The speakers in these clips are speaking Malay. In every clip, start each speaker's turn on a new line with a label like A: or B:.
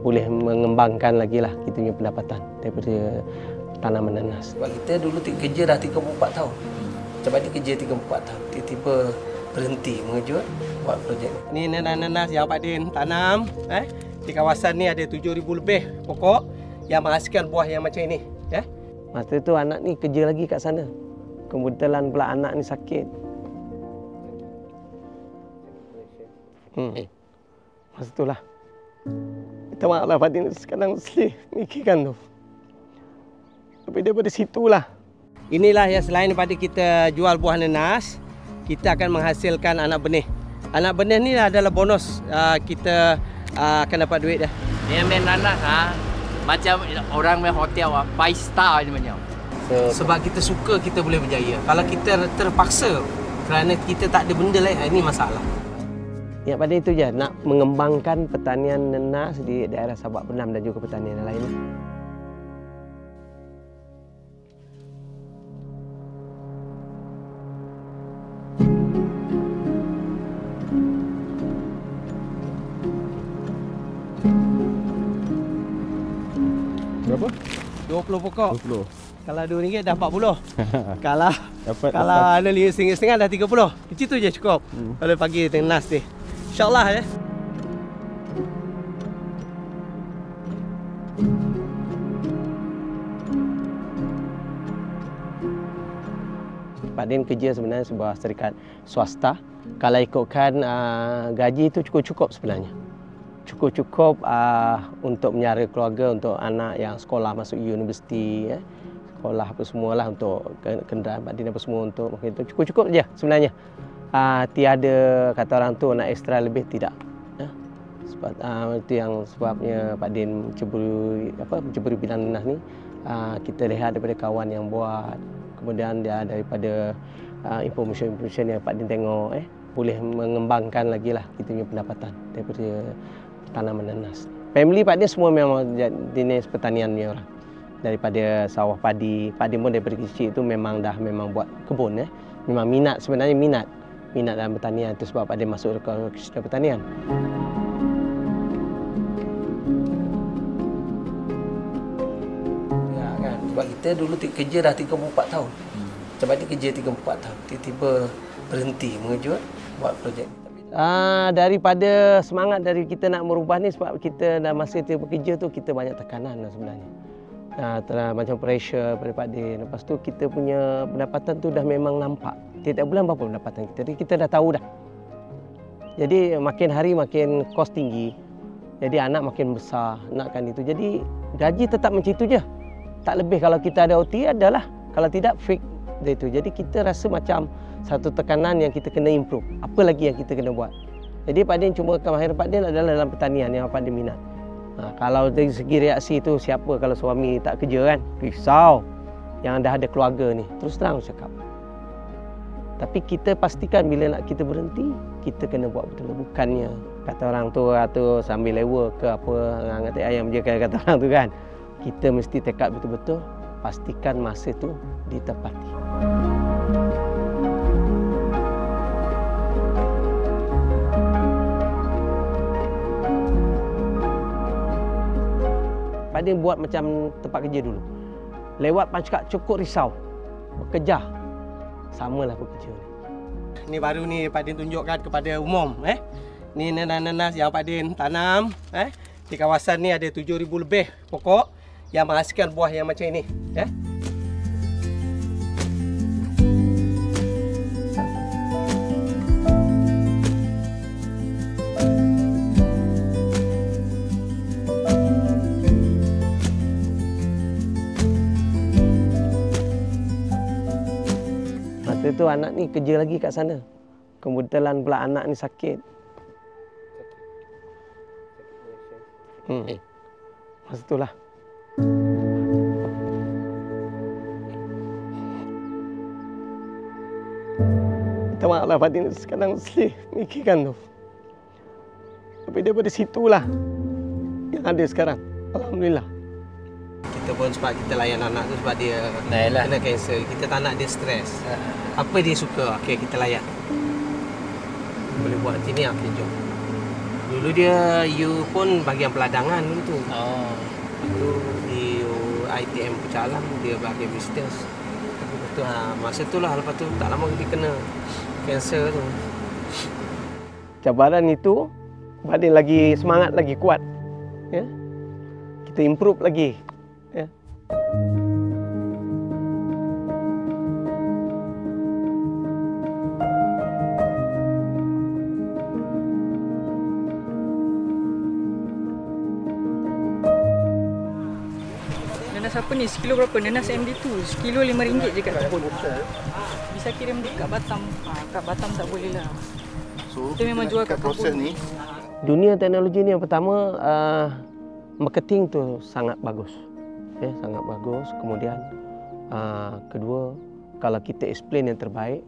A: boleh mengembangkan lagi lah kita punya pendapatan daripada tanaman nanas.
B: Sebab kita dulu kerja dah 34 tahun. Macam mana kerja 34 tahun, tiba-tiba berhenti mengejut buat projek
A: ni. Ni nanas yang Pak Din tanam. Di kawasan ni ada 7,000 lebih pokok yang menghasilkan buah yang macam ini. Masa tu anak ni kerja lagi kat sana. Kebetulan pula anak ni sakit. Masa tu lah. Minta maaf lah Pak Din, sekarang sedih mikirkan tu. Tapi daripada situlah. Inilah yang selain daripada kita jual buah nanas, kita akan menghasilkan anak benih. Anak benih ni adalah bonus kita akan dapat duit dah.
C: Ni main nanas macam orang main hotel 5 star ni macam.
A: Sebab kita suka kita boleh berjaya. Kalau kita terpaksa kerana kita tak ada benda lain, ini masalah. Ya, pada itu je, nak mengembangkan pertanian nanas di daerah Sabak Penam dan juga pertanian lain.
D: Berapa?
A: 20 pokok.
D: 20.
A: Kalau RM2 dah 40. Kalau ada RM5.50 dah 30. Kecil tu je cukup. Kalau pagi nanas ni. InsyaAllah ya. Pak Din kerja sebenarnya sebuah syarikat swasta. Kalau ikutkan gaji itu cukup-cukup sebenarnya. Cukup-cukup untuk menyara keluarga, untuk anak yang sekolah masuk universiti, sekolah apa semualah, untuk kenderaan Pak Din apa semua, untuk itu cukup-cukup je sebenarnya. Tiada kata orang tu nak ekstra lebih, tidak. Sebab itu yang sebabnya Pak Din menceburi bidang nanas ni. Kita lihat daripada kawan yang buat, kemudian dia daripada information yang Pak Din tengok, boleh mengembangkan lagi lah kita punya pendapatan daripada tanaman nanas. Family Pak Din semua memang jenis pertanian ni orang. Daripada sawah padi, Pak Din pun daripada kecil tu memang buat kebun. Memang minat, sebenarnya minat dalam pertanian. Itu sebab Pak Din masuk ke pertanian.
B: Ya, kan? Sebab kita dulu kerja dah 34 tahun. Macam mana kerja 34 tahun, tiba-tiba berhenti mengejut buat projek.
A: Daripada semangat dari kita nak merubah ni, sebab kita dah masa kita bekerja tu kita banyak tekanan sebenarnya. Macam pressure pada Pak Din. Lepas tu kita punya pendapatan tu dah memang nampak. Tiap bulan berapa pendapatan kita. Jadi kita dah tahu dah. Jadi makin hari makin kos tinggi. Jadi anak makin besar, nakkan itu. Jadi gaji tetap macam itu je. Tak lebih. Kalau kita ada OT adalah. Kalau tidak fix dia itu. Jadi kita rasa macam satu tekanan yang kita kena improve. Apa lagi yang kita kena buat. Jadi Pak Din cuma kemahiran Pak Din adalah dalam pertanian yang Pak Din minat. Kalau dari segi reaksi tu, siapa kalau suami tak kerja kan, risau. Yang dah ada keluarga ni, terus terang cakap. Tapi kita pastikan bila nak kita berhenti, kita kena buat betul. Bukannya kata orang tu atau sambil lewa ke apa, ngatik ayam je kata orang tu kan. Kita mesti tekad betul-betul, pastikan masa tu ditepati. Pak Din buat macam tempat kerja dulu. Lewat cakap cukup risau. Bekerja. Samalah bekerja ni. Ni baru ni Pak Din tunjukkan kepada umum. Ni nanas yang Pak Din tanam. Di kawasan ni ada 7,000 lebih pokok yang menghasilkan buah yang macam ini. Masa tu anak ni kerja lagi kat sana. Kebetulan pula anak ni sakit. Masa tu lah. Minta maaf lah Pak Din, sekarang sedih mikirkan tu. Tapi daripada situlah yang ada sekarang. Alhamdulillah. Kita pun sebab kita layan anak tu sebab dia kena kanser. Kita tak nak dia stres. Apa dia suka, okey kita layan. Boleh buat macam ni, okey jom.
B: Dulu dia U pun bahagian peladangan dulu tu.
C: Oh.
B: Itu di ITM Pucang Alam dia bahagian business. Lepas tu masa tu lah, lepas tu tak lama dia kena kanser tu.
A: Cabaran itu Badin lagi semangat, lagi kuat. Ya. Kita improve lagi. Ya.
E: Nanas apa ni? Sekilo berapa? Nanas MD2. Sekilo RM5 je kat kebun. Bisa kirim kat Batam. Kat Batam tak boleh lah.
F: So,
E: kita memang jual kat
F: proses
E: kebun.
F: ni.
A: Dunia teknologi ni yang pertama, marketing tu sangat bagus. Ya, sangat bagus. Kemudian kedua, kalau kita explain yang terbaik,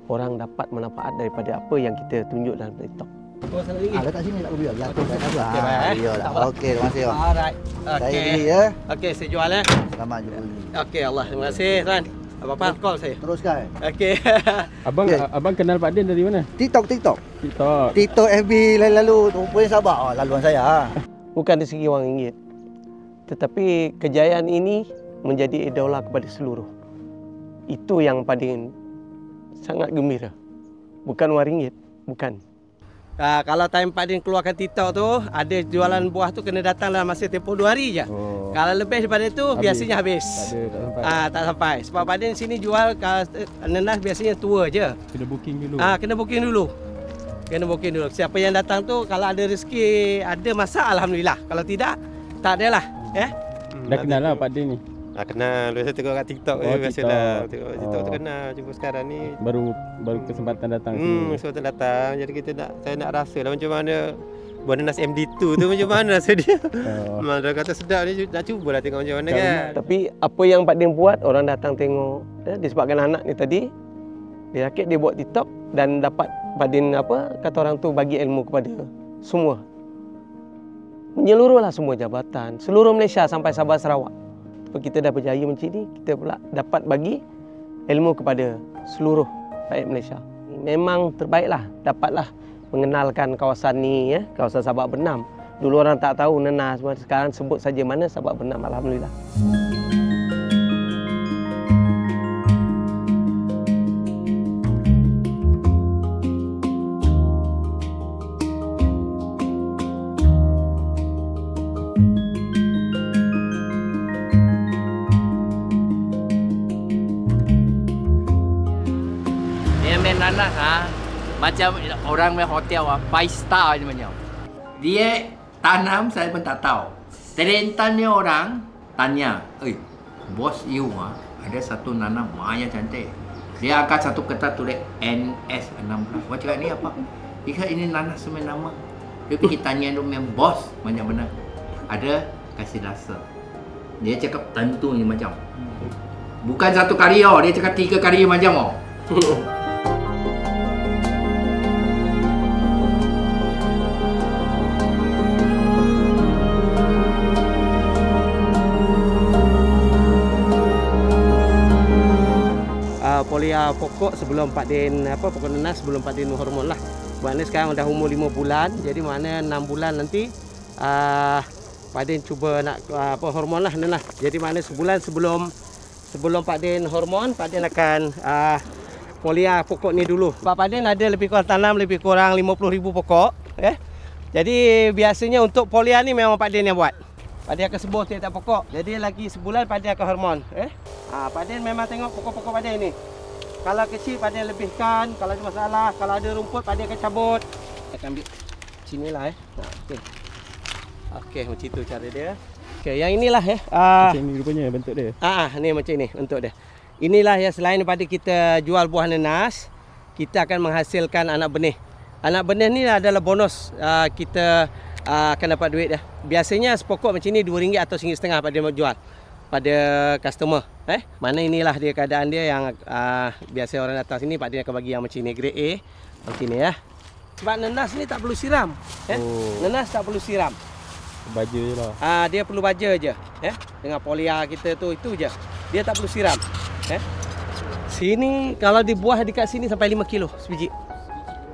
A: orang dapat manfaat daripada apa yang kita tunjuk dalam TikTok.
F: Letak sini tak boleh. Jatuh kat apa.
B: Okey, baik.
F: Okey, terima kasih.
B: Alright.
F: Saya beli ya.
B: Okey, saya jual ya.
F: Selamat jumpa beli.
B: Okey, Allah. Terima kasih tuan. Apa-apa call saya.
F: Teruskan.
B: Okey.
D: Abang kenal Pak Din dari mana?
F: TikTok.
D: TikTok.
F: TikTok FB lalu rupanya sabar. Laluan saya.
A: Bukan dari segi wang ringgit, tetapi kejayaan ini menjadi idola kepada seluruh. Itu yang paling sangat gembira. Bukan wang ringgit, bukan.
B: Kalau time Pak Din keluarkan TikTok tu, ada jualan buah tu kena datang dalam masa tempoh 2 hari je.
D: Oh.
B: Kalau lebih daripada itu biasanya habis.
D: Tak sampai.
B: Tak sampai. Sebab Pak Din sini jual nanas biasanya tua je.
D: Kena booking dulu.
B: Kena booking dulu. Kena booking dulu. Siapa yang datang tu kalau ada rezeki, ada masa alhamdulillah. Kalau tidak, tak adalah.
D: Dah kenal lah Pak Din ni.
G: Kenal, biasa tengok kat TikTok
D: Oh,
G: biasalah. Tengok TikTok tu
D: Oh.
G: kenal. Cuma sekarang ni
D: Baru kesempatan datang sini.
G: kesempatan datang. Jadi saya nak rasa lah macam mana buah nanas MD2 tu macam mana rasa dia. Dia kata sedap ni, nak cubalah tengok macam mana kan.
A: Tapi apa yang Pak Din buat, orang datang tengok. Disebabkan anak ni tadi, dia rakit, dia buat TikTok dan dapat Pak Din kata orang tu bagi ilmu kepada semua. Menyeluruhlah semua jabatan, seluruh Malaysia sampai Sabah Sarawak. Kita dah berjaya macam ni, kita pula dapat bagi ilmu kepada seluruh rakyat Malaysia. Memang terbaiklah, dapatlah mengenalkan kawasan ni, kawasan Sabak Bernam. Dulu orang tak tahu nanas, sekarang sebut saja mana Sabak Bernam, alhamdulillah.
C: Nanas macam orang main hotel 5 star je macam. Dia tanam saya pun tak tahu. Terentannya orang tanya, bos you ada satu nanam yang cantik. Dia angkat satu kertas tulis NS16. Gua cakap ni apa? Dia kata ini nanas semua nama. Dia pergi tanya dia punya bos macam mana. Ada kasih rasa. Dia cakap tentu ni macam. Bukan satu karya, dia cakap 3 karya macam.
B: Polia pokok sebelum Pak Din pokok nanas sebelum Pak Din hormon lah. Maknanya sekarang dah umur 5 bulan, jadi mana 6 bulan nanti Pak Din cuba nak hormon lah nanas. Jadi mana sebulan sebelum Pak Din hormon, Pak Din akan polia pokok ni dulu. Pak Din ada lebih kurang tanam lebih kurang 50,000 pokok. Jadi biasanya untuk polia ni memang Pak Din yang buat. Pak Din akan sebut tiap-tiap pokok. Jadi lagi sebulan Pak Din akan hormon. Pak Din memang tengok pokok-pokok Pak Din ni. Kalau kecil Pak Din lebihkan, kalau ada masalah, kalau ada rumput Pak Din akan cabut. Akan ambil sinilah okey. Okey, macam itu cara dia. Okey, yang inilah
D: Macam ni rupanya bentuk dia.
B: ni macam ni bentuk dia. Inilah yang selain daripada kita jual buah nanas, kita akan menghasilkan anak benih. Anak benih ni adalah bonus kita akan dapat duit dia. Biasanya sepokok macam ni RM2 atau RM1.5 Pak Din mau jual pada customer. Mana inilah dia keadaan dia yang biasa orang datang sini Pak Din akan bagi yang macam ni, grade A macam ni Sebab nanas ni tak perlu siram. Nanas tak perlu siram.
D: Baja je lah.
B: Dia perlu baja je. Dengan polia kita tu itu je. Dia tak perlu siram. Sini kalau dibuah dekat sini sampai 5 kilo sebiji.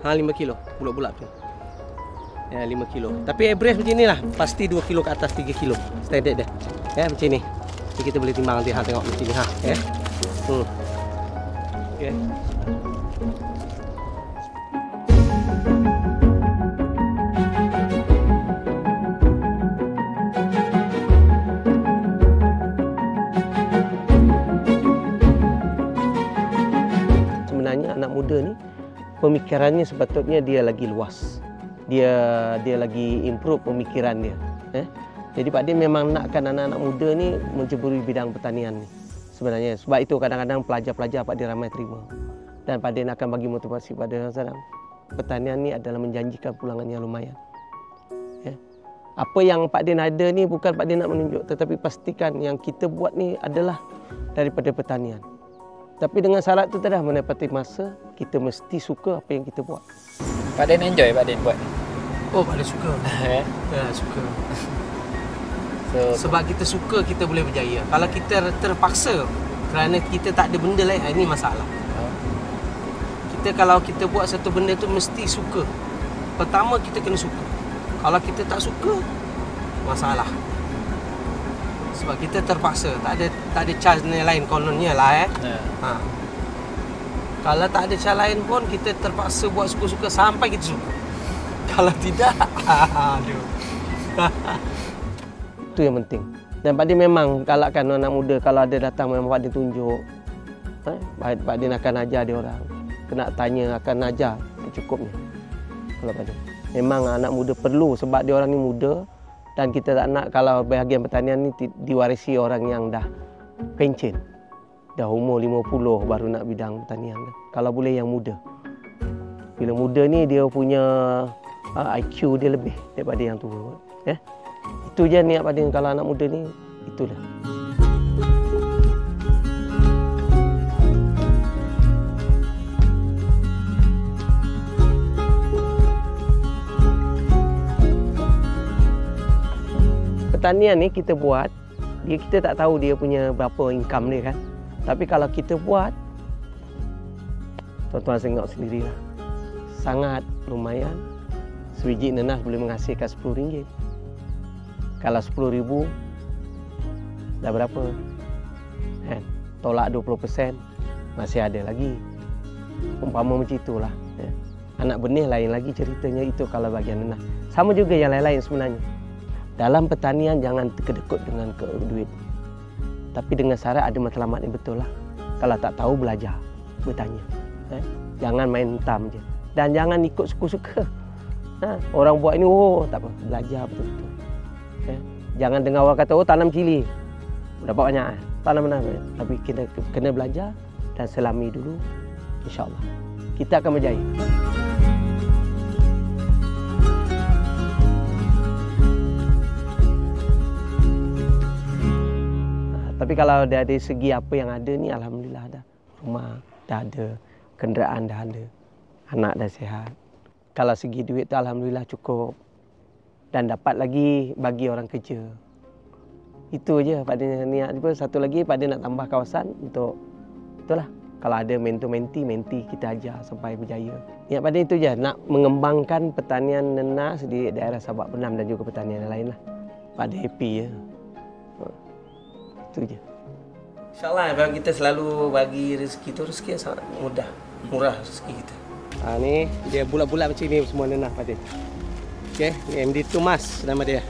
B: 5 kilo bulat-bulat tu. Ya, 5 kilo. Tapi average macam ni lah. Pasti 2 kilo ke atas 3 kilo. Standard dia. Ya, macam ni. Jadi kita boleh timbang nanti. Tengok macam ni. Ya. Okay.
A: Sebenarnya anak muda ni pemikirannya sepatutnya dia lagi luas. Dia lagi improve pemikiran dia. Jadi Pak Din memang nakkan anak-anak muda ni menceburi bidang pertanian ni. Sebenarnya sebab itu kadang-kadang pelajar-pelajar Pak Din ramai terima. Dan Pak Din akan bagi motivasi pada orang sekarang. Pertanian ni adalah menjanjikan pulangan yang lumayan. Apa yang Pak Din ada ni bukan Pak Din nak menunjuk, tetapi pastikan yang kita buat ni adalah daripada pertanian. Tapi dengan syarat tu tadi menepati masa, kita mesti suka apa yang kita buat.
H: Pak Din enjoy Pak Din buat?
B: Oh, Pak Din suka. Ya, suka. Sebab kita suka, kita boleh berjaya. Kalau kita terpaksa kerana kita tak ada benda lain, ini masalah. Kalau kita buat satu benda tu mesti suka. Pertama kita kena suka. Kalau kita tak suka, masalah. Sebab kita terpaksa, tak ada cara lain kononnya lah Kalau tak ada cara lain pun kita terpaksa buat suka-suka sampai kita suka. Kalau tidak, aduh.
A: Itu yang penting. Dan Pak Din memang galakkan anak muda kalau ada datang memang Pak Din tunjuk. Pak Din akan ajar dia orang. Kena tanya akan ajar secukupnya. Kalau Pak Din. Memang anak muda perlu sebab dia orang ni muda dan kita tak nak kalau bahagian pertanian ni diwarisi orang yang dah pencen. Dah umur 50 baru nak bidang pertanian. Kalau boleh yang muda. Bila muda ni dia punya IQ dia lebih daripada yang tua. Itu je niat Pak Din kalau anak muda ni, itulah. Pertanian ni kita buat, kita tak tahu dia punya berapa income dia kan. Tapi kalau kita buat, tuan-tuan tengok sendirilah. Sangat lumayan. Sebiji nenas boleh menghasilkan RM10. Kalau RM10,000, dah berapa? Tolak 20%, masih ada lagi. Umpama macam itulah. Anak benih lain lagi ceritanya itu kalau bagian nenas. Sama juga yang lain-lain sebenarnya. Dalam pertanian jangan terkedekut dengan duit. Tapi dengan syarat ada matlamat yang betul lah. Kalau tak tahu belajar, bertanya. Jangan main hentam je. Dan jangan ikut suka-suka. Orang buat ini, tak apa. Belajar betul-betul. Jangan dengar orang kata, tanam cili. Dapat banyak. Tanam benar. Tapi kita kena belajar dan selami dulu. InsyaAllah. Kita akan berjaya. Tapi kalau dari segi apa yang ada ni, alhamdulillah ada. Rumah dah ada, kenderaan dah ada, anak dah sihat. Kalau segi duit tu alhamdulillah cukup. Dan dapat lagi bagi orang kerja. Itu je Pak Din niat. Satu lagi Pak Din nak tambah kawasan untuk itulah. Kalau ada mentor-menti kita ajar sampai berjaya. Niat Pak Din itu je, nak mengembangkan pertanian nenas di daerah Sabak Penam dan juga pertanian yang lain lah. Pak Din happy je. Itu je. InsyaAllah kalau kita selalu bagi rezeki tu, rezeki sangat mudah, murah rezeki kita.
B: Ni dia bulat-bulat macam ni semua nenas Pak Din. Okey, ni MD2 Mas nama dia.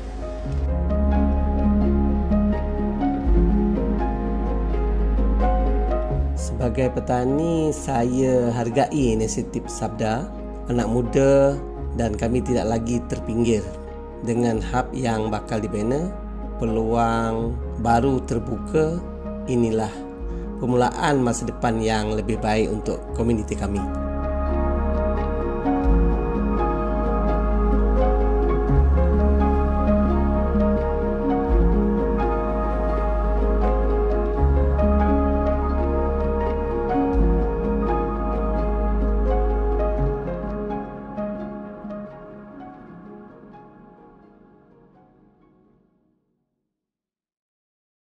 A: Sebagai petani, saya hargai inisiatif Sabda, anak muda dan kami tidak lagi terpinggir. Dengan hub yang bakal dibina, peluang baru terbuka, inilah permulaan masa depan yang lebih baik untuk komuniti kami.